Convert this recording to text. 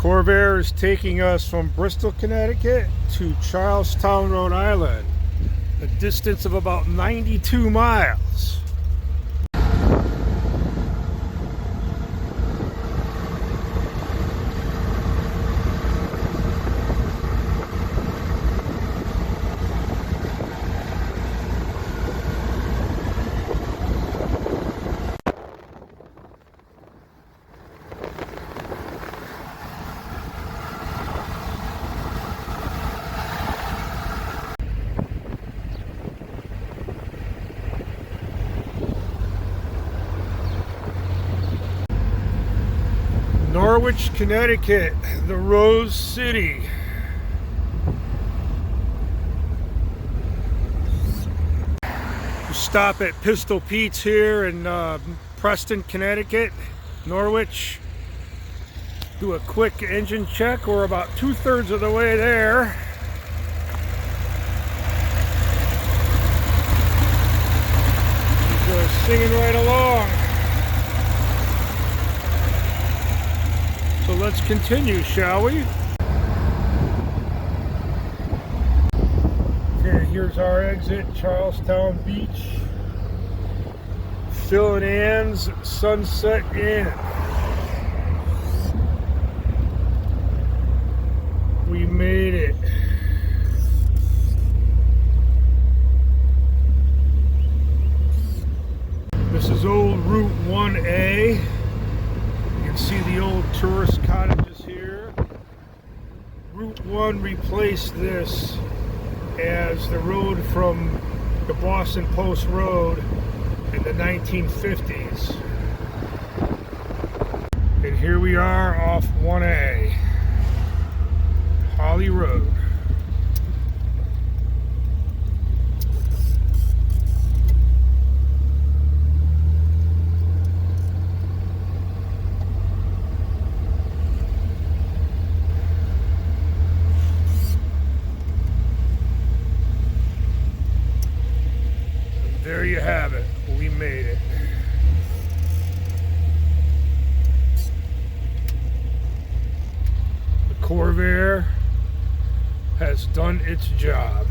Corvair is taking us from Bristol, Connecticut to Charlestown, Rhode Island, a distance of about 92 miles. Norwich, Connecticut, the Rose City. We stop at Pistol Pete's here in Preston, Connecticut, Norwich. Do a quick engine check. We're about 2/3 of the way there. Just singing right along. So let's continue, shall we? Okay, here's our exit, Charlestown Beach. Phil and Ann's Sunset Inn. We made it. This is old Route 1A. See the old tourist cottages here. Route 1 replaced this as the road from the Boston Post Road in the 1950s. And here we are off 1A, Holly Road. There you have it. We made it. The Corvair has done its job.